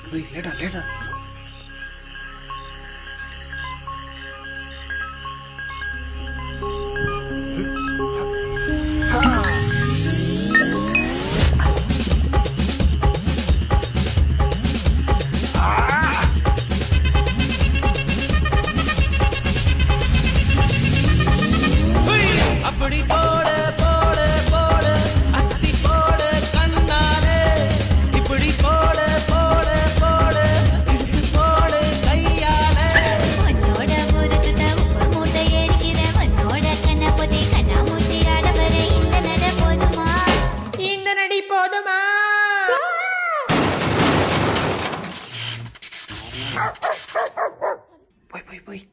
லேட்டா லேட்டா. அப்படி போடு போடு போடு அஸ்தி போடு கண்ணாலே இப்படி போடு போடு போடு இழுத்து போடு கையாலே உன்னோட ஊருக்கு உப்பு மூட்டை ஏறிக்கிற உன்னோட கண்ணபதி கண்ணாமூட்டி ஆடவர இந்த நட போதுமா இந்த நடி போதுமா? போய் போய் போய்